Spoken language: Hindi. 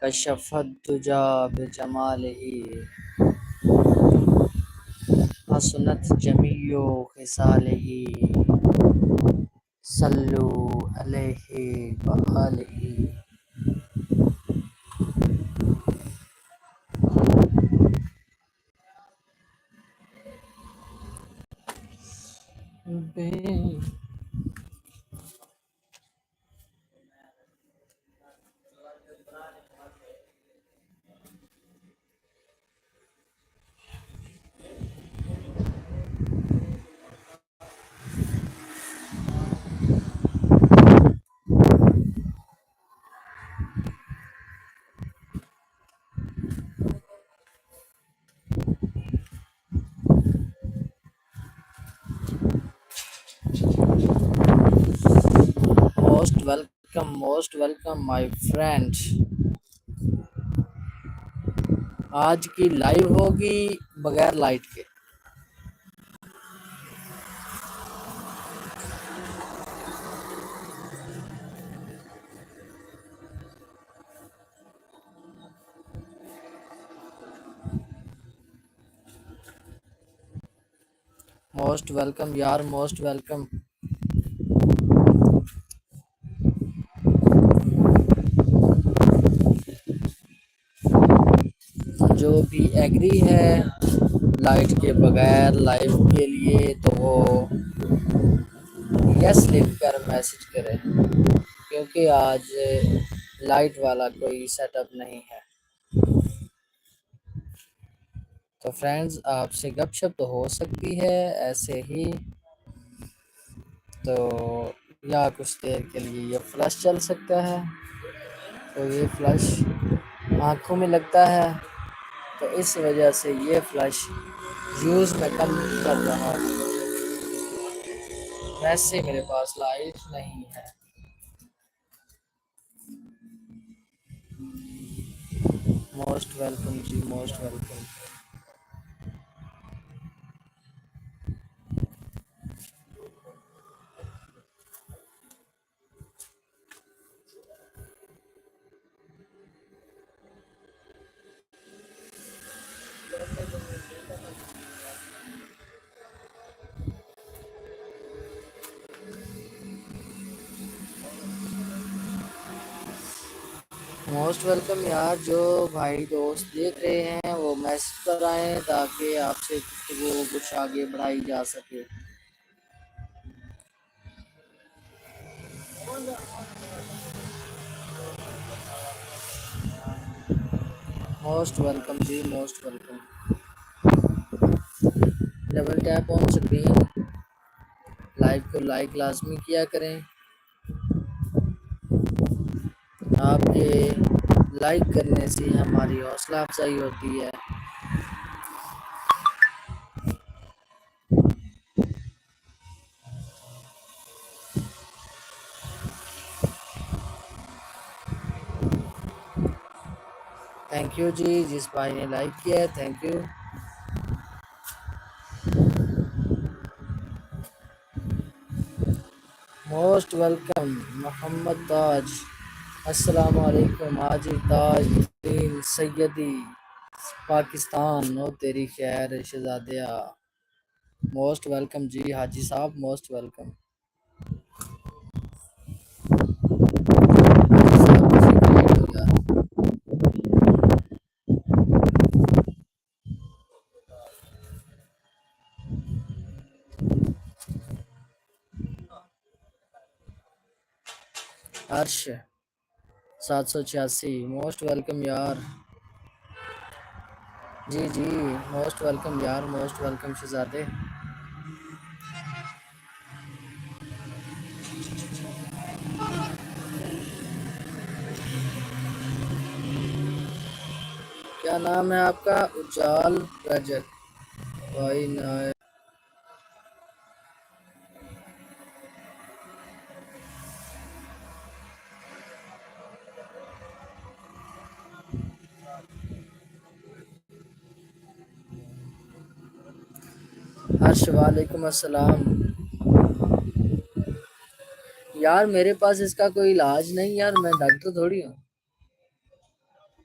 कशफत दुजा बिजमालिही हसनत जमीयु खिसालिही सल्लु अलैहि व आलिही। Most welcome my friend. आज की लाइव होगी बगैर लाइट के। मोस्ट वेलकम यार, मोस्ट वेलकम। जो भी एग्री है लाइट के बगैर लाइव के लिए तो वो यस लिखकर मैसेज करें, क्योंकि आज लाइट वाला कोई सेटअप नहीं है। तो फ्रेंड्स, आपसे गपशप तो हो सकती है ऐसे ही, तो या कुछ देर के लिए ये फ्लैश चल सकता है। तो ये फ्लैश आँखों में लगता है, तो इस वजह से ये फ्लैश यूज़ में कम कर रहा हूँ। वैसे मेरे पास लाइट नहीं है। Most welcome ji, most welcome. Most welcome यार। जो भाई दोस्त देख रहे हैं वो मैसेज पर आए ताकि आपसे गुफ्तगू कुछ आगे बढ़ाई जा सके। Most welcome ji, most welcome. Double tap on screen, live को लाइक लाजमी किया करें। आपके लाइक करने से हमारी हौसला अफजाई होती है। थैंक यू जी, जिस भाई ने लाइक किया है thank you. Most welcome Mohammad Taj. अस्सलाम वालेकुम हाजी ताज दीन सैयदी पाकिस्तान हो तेरी खैर शहजादिया। मोस्ट वेलकम जी हाजी साहब, मोस्ट वेलकम। हर्ष 786 मोस्ट वेलकम यार। जी जी, मोस्ट वेलकम यार, मोस्ट वेलकम शहजादे। क्या नाम है आपका? उजाल रजक भाई ना। हर्ष वालेकुम अस्सलाम। यार मेरे पास इसका कोई इलाज नहीं यार, मैं डॉक्टर थोड़ी हूँ।